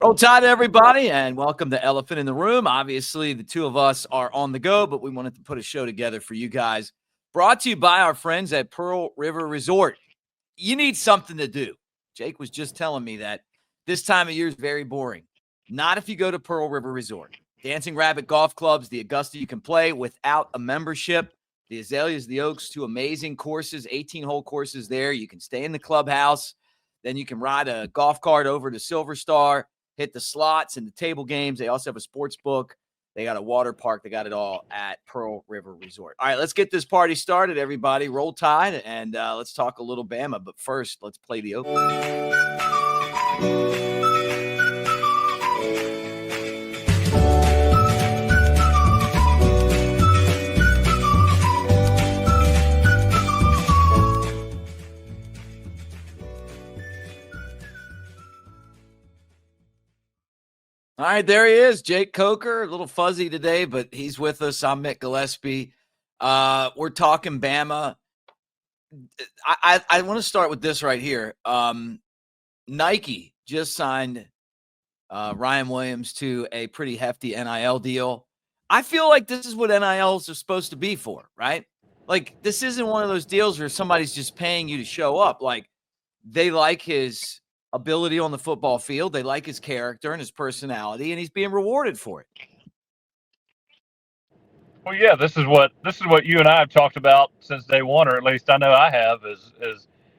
Roll Tide, everybody, and welcome to Elephant in the Room. Obviously, the two of us are on the go, but we wanted to put a show together for you guys. Brought to you by our friends at Pearl River Resort. You need something to do. Jake was just telling me that this time of year is very boring. Not if you go to Pearl River Resort. Dancing Rabbit Golf Clubs, the Augusta you can play without a membership. The Azaleas, the Oaks, two amazing courses, 18-hole courses there. You can stay in the clubhouse. Then you can ride a golf cart over to Silver Star, hit the slots and the table games. They also have a sports book. They got a water park. They got it all at Pearl River Resort. All right, let's get this party started, everybody. Roll Tide, and let's talk a little Bama. But first, let's play the opening. All right, there he is, Jake Coker. A little fuzzy today, but he's with us. I'm Mick Gillispie. We're talking Bama. I want to start with this right here. Nike just signed Ryan Williams to a pretty hefty NIL deal. I feel like this is what NILs are supposed to be for, right? Like, this isn't one of those deals where somebody's just paying you to show up. Like, they like his ability on the football field. They like his character and his personality, and he's being rewarded for it. Well, yeah, this is what you and I have talked about since day one, or at least I know I have. Is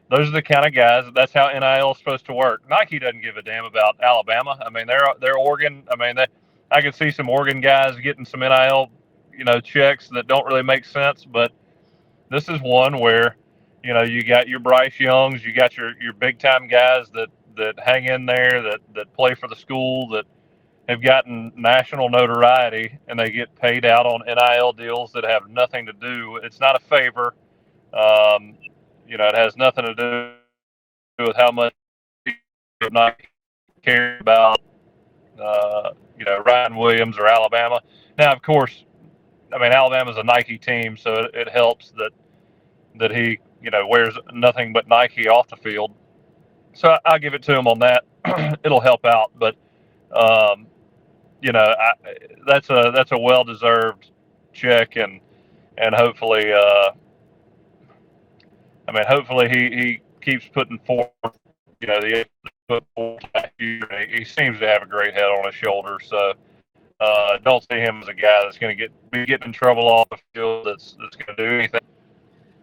those are the kind of guys. That's how NIL is supposed to work. Nike doesn't give a damn about Alabama. I mean, they're Oregon. I mean, I could see some Oregon guys getting some NIL, checks that don't really make sense. But this is one where, you got your Bryce Youngs, you got your big time guys that hang in there, that play for the school, that have gotten national notoriety, and they get paid out on NIL deals that have nothing to do. It's not a favor. It has nothing to do with how much not care about, Ryan Williams or Alabama. Now, of course, I mean, Alabama's a Nike team, so it helps that he, wears nothing but Nike off the field. So I'll give it to him on that. It'll help out, but that's a well-deserved check, and hopefully, hopefully he keeps putting forth, the last year. He seems to have a great head on his shoulders, so don't see him as a guy that's going to be getting in trouble off the field. That's going to do anything.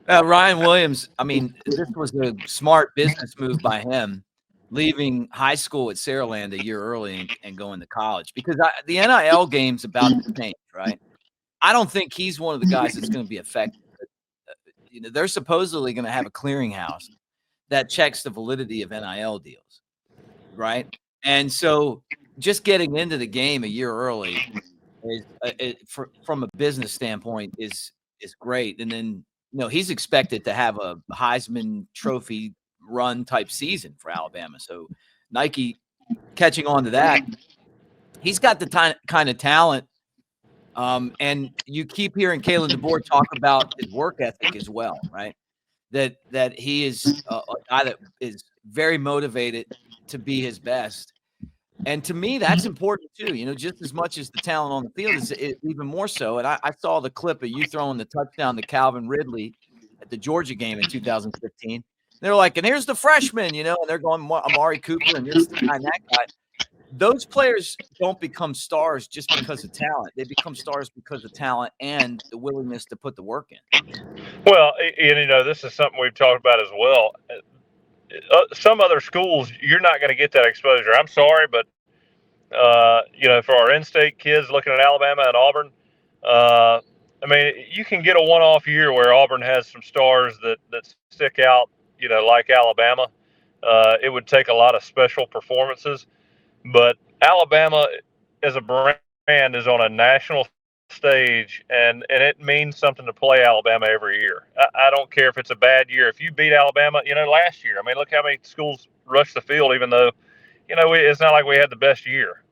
Ryan Williams, I mean, this was a smart business move by him, leaving high school at Saraland a year early and going to college, because the NIL game's about to change, right? I don't think he's one of the guys that's going to be affected. They're supposedly going to have a clearinghouse that checks the validity of NIL deals, right? And so just getting into the game a year early from a business standpoint is great. And then, he's expected to have a Heisman Trophy run type season for Alabama. So Nike catching on to that, he's got the kind of talent. And you keep hearing Kalen DeBoer talk about his work ethic as well, right? That he is a guy that is very motivated to be his best. And to me, that's important too. Just as much as the talent on the field is even more so. And I saw the clip of you throwing the touchdown to Calvin Ridley at the Georgia game in 2015. They're like, and here's the freshman, and they're going Amari Cooper and this guy and that guy. Those players don't become stars just because of talent. They become stars because of talent and the willingness to put the work in. Well, this is something we've talked about as well. Some other schools, you're not going to get that exposure. I'm sorry, but for our in-state kids looking at Alabama and Auburn, you can get a one-off year where Auburn has some stars that stick out, like Alabama. It would take a lot of special performances, but Alabama as a brand is on a national stage, and it means something to play Alabama every year. I don't care if it's a bad year. If you beat Alabama, last year, look how many schools rushed the field, even though, it's not like we had the best year.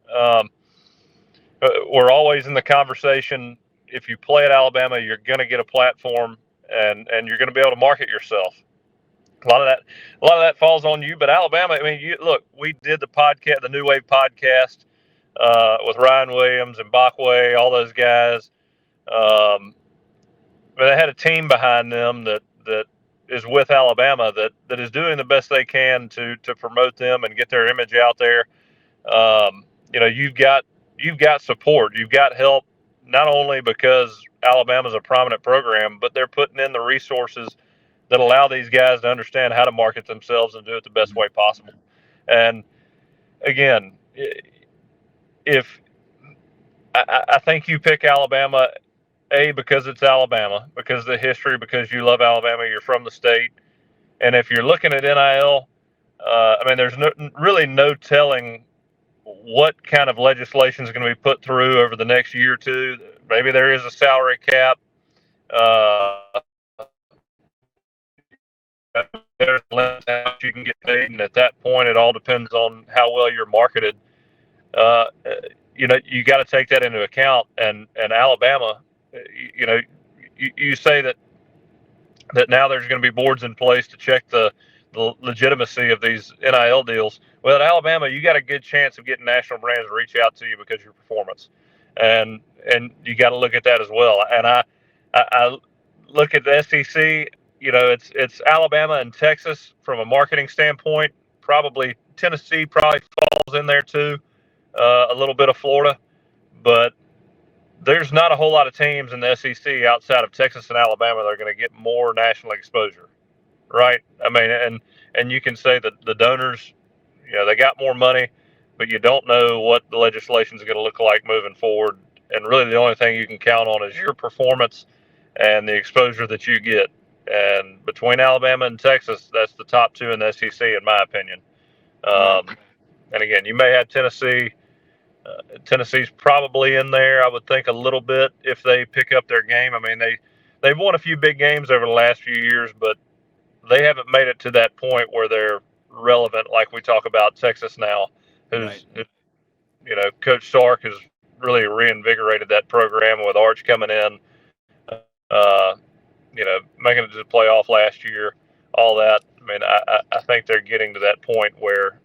We're always in the conversation. If you play at Alabama, you're going to get a platform, and you're going to be able to market yourself. a lot of that falls on you. But Alabama, I mean, we did the New Wave podcast with Ryan Williams and Bachway, all those guys. But they had a team behind them that is with Alabama that is doing the best they can to promote them and get their image out there. You've got support, you've got help, not only because Alabama's a prominent program, but they're putting in the resources that allow these guys to understand how to market themselves and do it the best way possible. And again, if I think you pick Alabama, because it's Alabama, because of the history, because you love Alabama, you're from the state. And if you're looking at NIL, there's really no telling what kind of legislation is going to be put through over the next year or two. Maybe there is a salary cap. There's a limit to how much you can get paid, and at that point, it all depends on how well you're marketed. You got to take that into account. And Alabama, you say that now there's going to be boards in place to check the legitimacy of these NIL deals. Well, at Alabama, you got a good chance of getting national brands to reach out to you because of your performance, and you got to look at that as well. And I look at the SEC. It's Alabama and Texas from a marketing standpoint. Probably Tennessee probably falls in there too, a little bit of Florida, but there's not a whole lot of teams in the SEC outside of Texas and Alabama that are going to get more national exposure, right? I mean, and you can say that the donors, they got more money, but you don't know what the legislation is going to look like moving forward. And really the only thing you can count on is your performance and the exposure that you get. And between Alabama and Texas, that's the top two in the SEC, in my opinion. And again, you may have Tennessee. Tennessee's probably in there, I would think, a little bit if they pick up their game. I mean, they've won a few big games over the last few years, but they haven't made it to that point where they're relevant like we talk about Texas now, who's Coach Sark has really reinvigorated that program with Arch coming in, making it to the playoff last year, all that. I mean, I think they're getting to that point where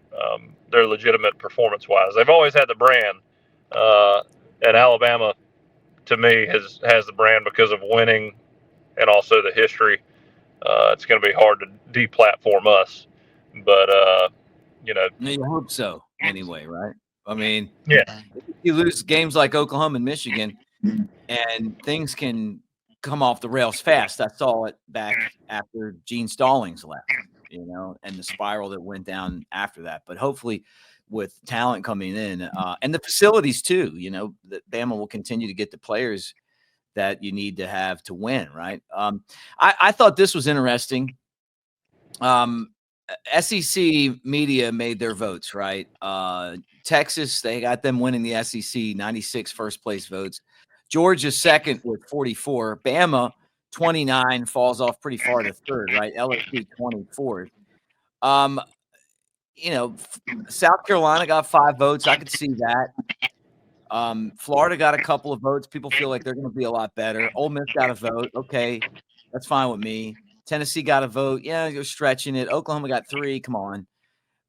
they're legitimate performance-wise. They've always had the brand, and Alabama, to me, has the brand because of winning and also the history. It's going to be hard to deplatform us, but you hope so anyway, right? I mean, yeah, you lose games like Oklahoma and Michigan, and things can come off the rails fast. I saw it back after Gene Stallings left, and the spiral that went down after that. But hopefully, with talent coming in and the facilities too, that Bama will continue to get the players that you need to have to win, right? I thought this was interesting. SEC media made their votes, right? Texas, they got them winning the SEC, 96 first place votes. Georgia second with 44. Bama 29 falls off pretty far to third, right? LSU 24th. South Carolina got 5 votes. I could see that. Florida got a couple of votes. People feel like they're going to be a lot better. Ole Miss got a vote. Okay, that's fine with me. Tennessee got a vote. Yeah, you're stretching it. Oklahoma got 3. Come on.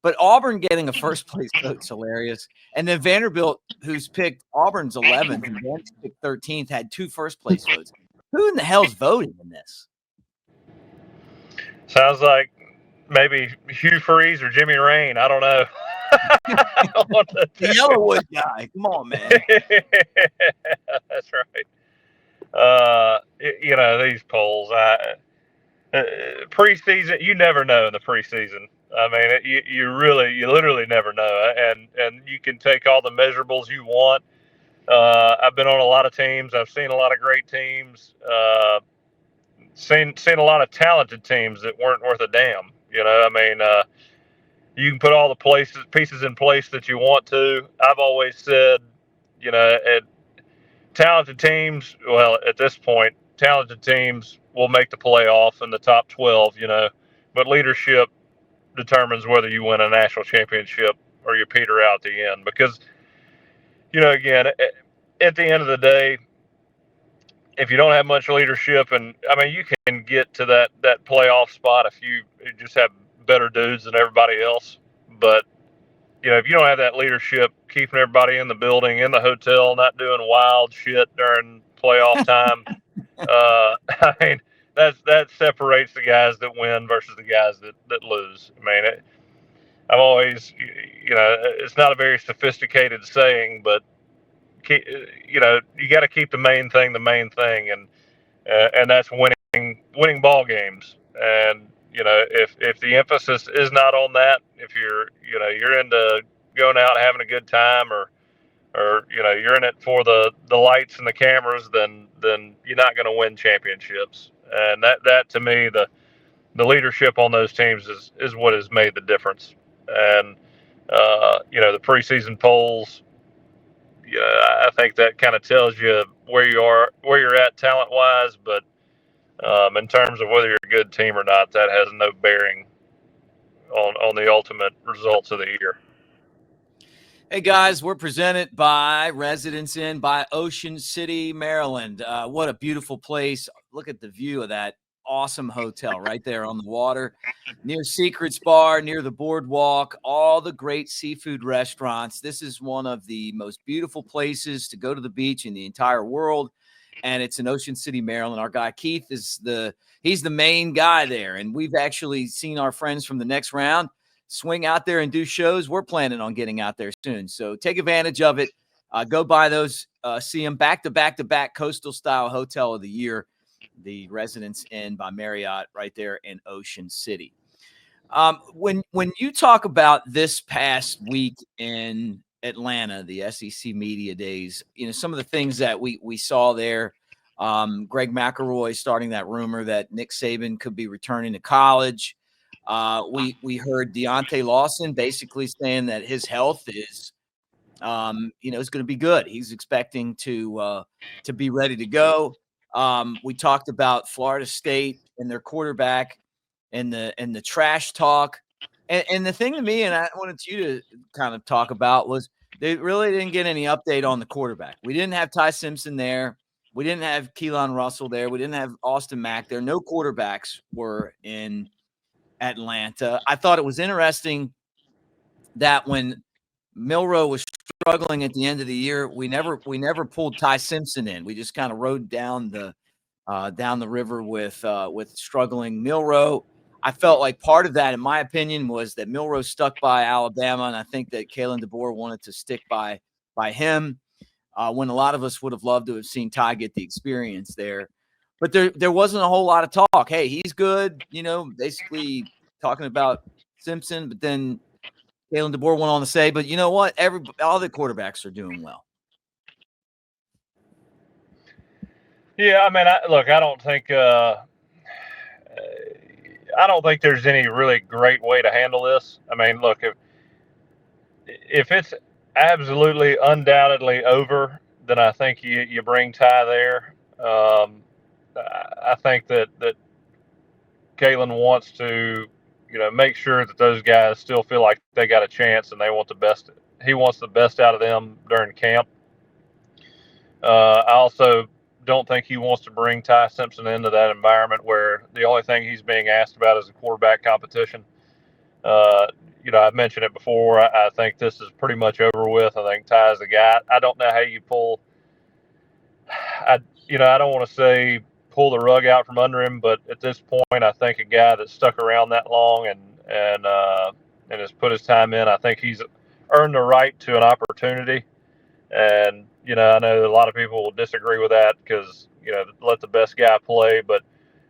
But Auburn getting a first place vote is hilarious. And then Vanderbilt, who's picked Auburn's 11th and Vanderbilt picked 13th, had 2 first place votes. Who in the hell's voting in this? Sounds like maybe Hugh Freeze or Jimmy Rain. I don't know. The Yellowwood guy. Come on, man. That's right. These polls, preseason, you never know in the preseason. I mean, you literally never know. And you can take all the measurables you want. I've been on a lot of teams. I've seen a lot of great teams. Seen a lot of talented teams that weren't worth a damn. You can put all the pieces in place that you want to. I've always said, at talented teams, well, at this point, talented teams will make the playoff in the top 12, but leadership determines whether you win a national championship or you peter out at the end. Because, again, at the end of the day, if you don't have much leadership, and I mean, you can get to that playoff spot if you just have better dudes than everybody else. But if you don't have that leadership, keeping everybody in the building, in the hotel, not doing wild shit during playoff time, I mean, that separates the guys that win versus the guys that lose. I mean, I've always, it's not a very sophisticated saying, but you got to keep the main thing, and that's winning ball games. And if the emphasis is not on that, if you're into going out and having a good time, or you're in it for the lights and the cameras, then you're not going to win championships. And that to me, the leadership on those teams is what has made the difference. And the preseason polls, I think that kind of tells you where you're at talent wise, but in terms of whether you're a good team or not, that has no bearing on the ultimate results of the year. Hey guys, we're presented by Residence Inn by Ocean City, Maryland. What a beautiful place. Look at the view of that awesome hotel right there on the water, near Secrets Bar, near the boardwalk, all the great seafood restaurants. This is one of the most beautiful places to go to the beach in the entire world. And it's in Ocean City, Maryland. Our guy Keith he's the main guy there. And we've actually seen our friends from the next round swing out there and do shows. We're planning on getting out there soon. So take advantage of it. Go buy those, see them back to back coastal style hotel of the year, the Residence Inn by Marriott right there in Ocean City. When you talk about this past week in Atlanta, the SEC Media Days, some of the things that we saw there, Greg McElroy starting that rumor that Nick Saban could be returning to college. We heard Deontay Lawson basically saying that his health is, is going to be good. He's expecting to be ready to go. We talked about Florida State and their quarterback and the trash talk. And the thing to me, and I wanted you to kind of talk about, was they really didn't get any update on the quarterback. We didn't have Ty Simpson there. We didn't have Keelan Russell there. We didn't have Austin Mack there. No quarterbacks were in Atlanta. I thought it was interesting that when Milroe was struggling at the end of the year, we never pulled Ty Simpson in. We just kind of rode down the river with struggling Milroe. I felt like part of that, in my opinion, was that Milroe stuck by Alabama, and I think that Kalen DeBoer wanted to stick by him when a lot of us would have loved to have seen Ty get the experience there. But there wasn't a whole lot of talk. Hey, he's good, basically talking about Simpson. But then Kalen DeBoer went on to say, but you know what? All the quarterbacks are doing well. Yeah, I mean, I don't think there's any really great way to handle this. I mean, look, if it's absolutely undoubtedly over, then I think you bring Ty there. I think that Kalen wants to, make sure that those guys still feel like they got a chance and they want the best. He wants the best out of them during camp. I also don't think he wants to bring Ty Simpson into that environment where the only thing he's being asked about is a quarterback competition. I've mentioned it before. I think this is pretty much over with. I think Ty's the guy. I don't know how you pull. I don't want to say pull the rug out from under him, but at this point, I think a guy that's stuck around that long and has put his time in, I think he's earned the right to an opportunity. And I know a lot of people will disagree with that because let the best guy play. But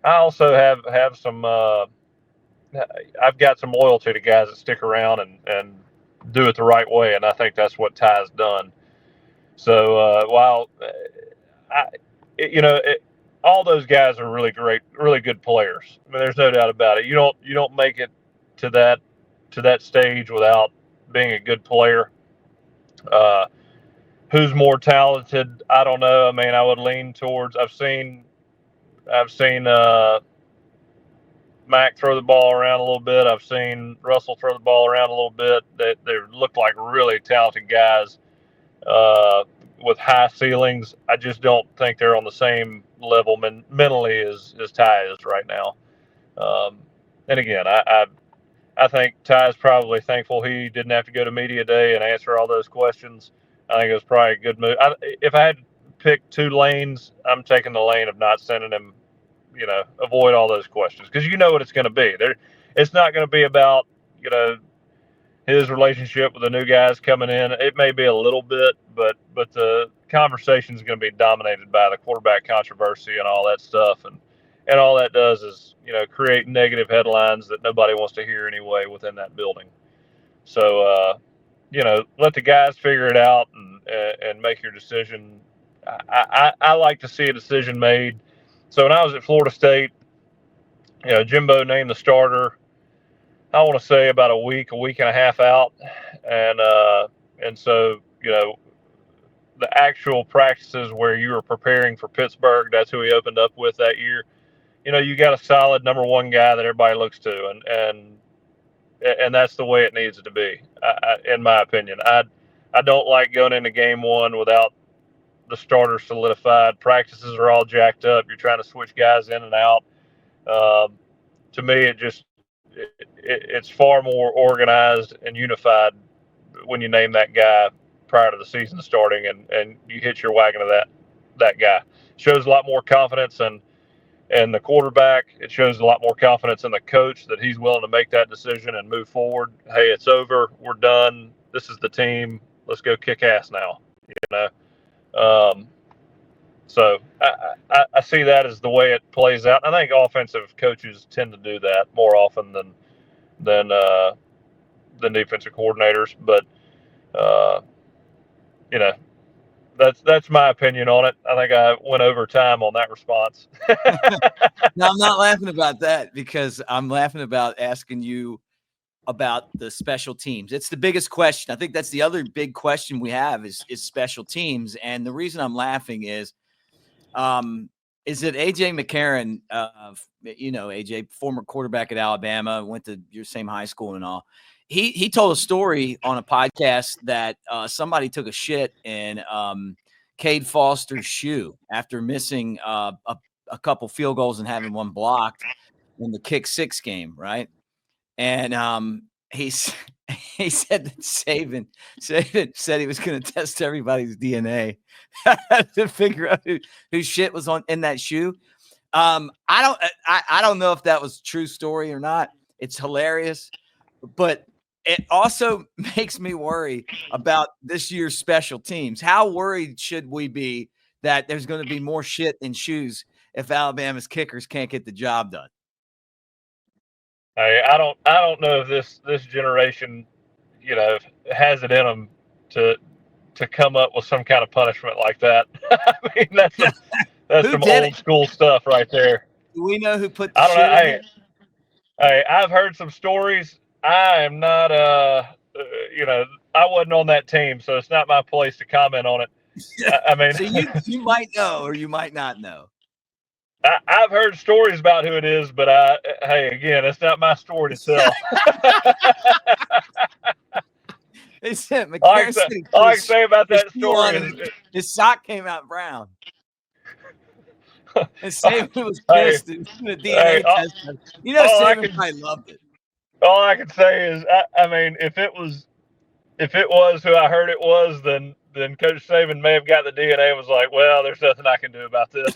I also have some. I've got some loyalty to guys that stick around and do it the right way, and I think that's what Ty's done. So while all those guys are really great, really good players. I mean, there's no doubt about it. You don't make it to that stage without being a good player. Who's more talented? I don't know. I mean, I would lean towards. I've seen Mac throw the ball around a little bit. I've seen Russell throw the ball around a little bit. They look like really talented guys with high ceilings. I just don't think they're on the same level mentally as Ty is right now. And again, I think Ty's probably thankful he didn't have to go to media day and answer all those questions. I think it was probably a good move. If I had to pick two lanes, I'm taking the lane of not sending him. Avoid all those questions because you know what it's going to be. It's not going to be about his relationship with the new guys coming in. It may be a little bit, but the conversation is going to be dominated by the quarterback controversy and all that stuff, and all that does is create negative headlines that nobody wants to hear anyway within that building. So let the guys figure it out and make your decision. I like to see a decision made. So when I was at Florida State, Jimbo named the starter. I want to say about a week and a half out, and so the actual practices where you were preparing for Pittsburgh, that's who he opened up with that year. You got a solid number one guy that everybody looks to, and that's the way it needs to be, in my opinion. I don't like going into game one without the starter solidified. Practices are all jacked up. You're trying to switch guys in and out. To me, it's far more organized and unified when you name that guy prior to the season starting and you hit your wagon of that guy. It shows a lot more confidence and the quarterback. It shows a lot more confidence in the coach that he's willing to make that decision and move forward. Hey, it's over. We're done. This is the team. Let's go kick ass now. So I see that as the way it plays out. I think offensive coaches tend to do that more often than defensive coordinators. But that's my opinion on it. I think I went over time on that response. No, I'm not laughing about that because I'm laughing about asking you about the special teams. It's the biggest question. I think that's the other big question we have is special teams. And the reason I'm laughing is that AJ McCarron, AJ, former quarterback at Alabama, went to your same high school and all. He told a story on a podcast that somebody took a shit in Cade Foster's shoe after missing a couple field goals and having one blocked in the kick six game, right? And he said that Saban said he was going to test everybody's DNA to figure out whose shit was in that shoe. I don't know if that was a true story or not. It's hilarious, but it also makes me worry about this year's special teams. How worried should we be that there's going to be more shit in shoes if Alabama's kickers can't get the job done? I don't know if this generation, has it in them to come up with some kind of punishment like that. I mean, that's some old school stuff right there. Do we know who put the shit in? Hey, I've heard some stories. I am not I wasn't on that team, so it's not my place to comment on it. I mean, so you might know or you might not know. I've heard stories about who it is, but hey, again, it's not my story to tell. They said all I can say about that story is his sock came out brown. And Saban was pissed in the DNA test. Saban probably loved it. All I can say is, I mean, if it was who I heard it was, then Coach Saban may have got the DNA and was like, well, there's nothing I can do about this.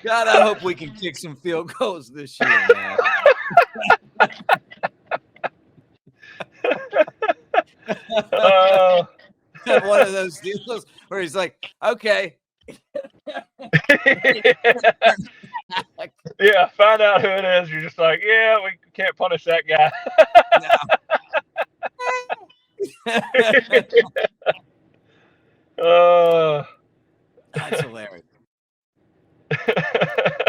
God, I hope we can kick some field goals this year, man. One of those deals where he's like, okay. Yeah, find out who it is. You're just like, yeah, we can't punish that guy. That's hilarious.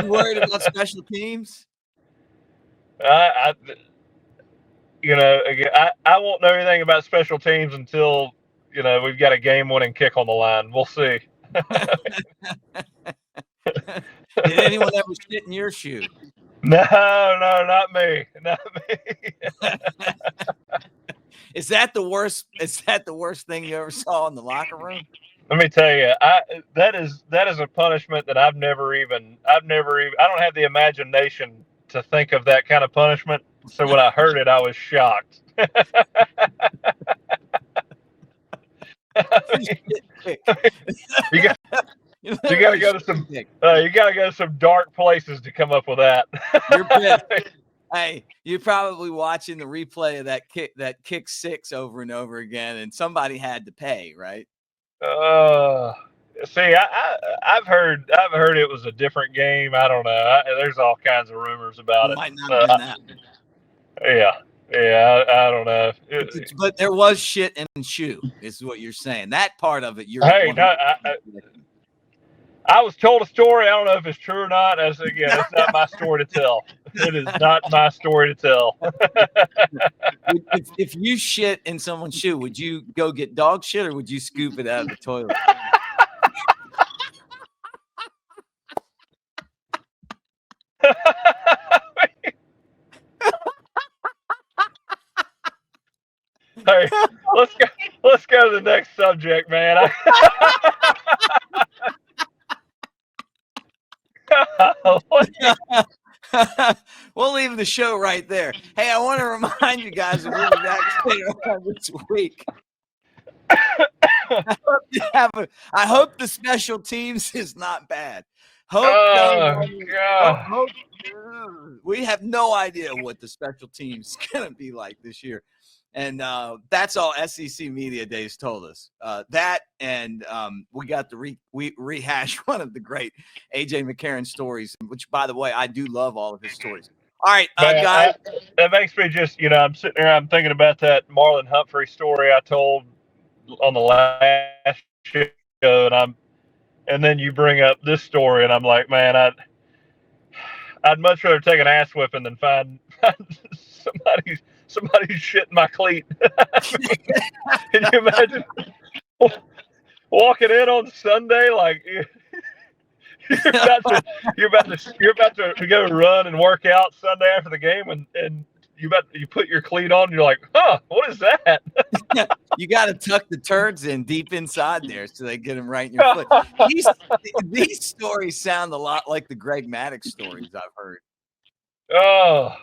You worried about special teams? Again, I won't know anything about special teams until we've got a game-winning kick on the line. We'll see. Did anyone ever shit in your shoe? No, not me. Not me. Is that the worst? Is that the worst thing you ever saw in the locker room? Let me tell you, that is a punishment that I've never even. I don't have the imagination to think of that kind of punishment. So when I heard it, I was shocked. You got to go to some dark places to come up with that. You're pissed. Hey, you're probably watching the replay of that kick six over and over again, and somebody had to pay, right? See, I've heard it was a different game. I don't know. There's all kinds of rumors about it. Might not have been that. Yeah. I don't know. But there was shit in shoe, is what you're saying. That part of it, Hey, no, I was told a story. I don't know if it's true or not. It's not my story to tell. It is not my story to tell. If you shit in someone's shoe, would you go get dog shit or would you scoop it out of the toilet? Hey, let's go to the next subject, man. We'll leave the show right there. Hey, I want to remind you guys of what was actually on this week. I hope the special teams is not bad. We have no idea what the special teams is going to be like this year. And that's all SEC Media Days told us. That and we got to rehash one of the great A.J. McCarron stories, which, by the way, I do love all of his stories. All right, guys. That makes me just, I'm sitting there, I'm thinking about that Marlon Humphrey story I told on the last show, and then you bring up this story, and I'm like, man, I'd much rather take an ass whipping than find somebody's shit in my cleat. Can you imagine walking in on Sunday like you're about to go run and work out Sunday after the game, and you put your cleat on, and you're like, what is that? You got to tuck the turds in deep inside there so they get them right in your foot. These stories sound a lot like the Greg Maddux stories I've heard. Oh.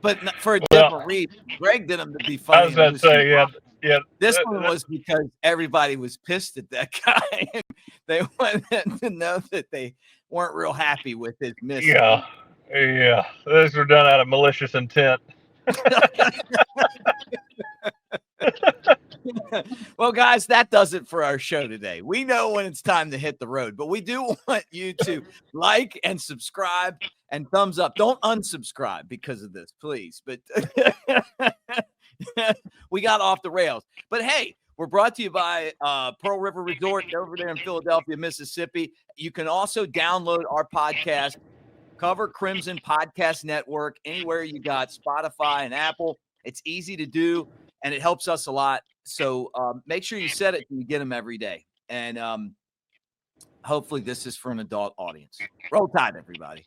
But for a different reason. Greg did them to be funny. I was about to say, yeah. This one was because everybody was pissed at that guy. And they wanted to know that they weren't real happy with his miss. Yeah. Those were done out of malicious intent. Well, guys, that does it for our show today. We know when it's time to hit the road, but we do want you to like and subscribe and thumbs up. Don't unsubscribe because of this, please. But we got off the rails. But hey, we're brought to you by Pearl River Resort over there in Philadelphia, Mississippi. You can also download our podcast, Cover Crimson Podcast Network, anywhere you got Spotify and Apple. It's easy to do, and it helps us a lot. So make sure you set it and you get them every day. And hopefully this is for an adult audience. Roll Tide, everybody.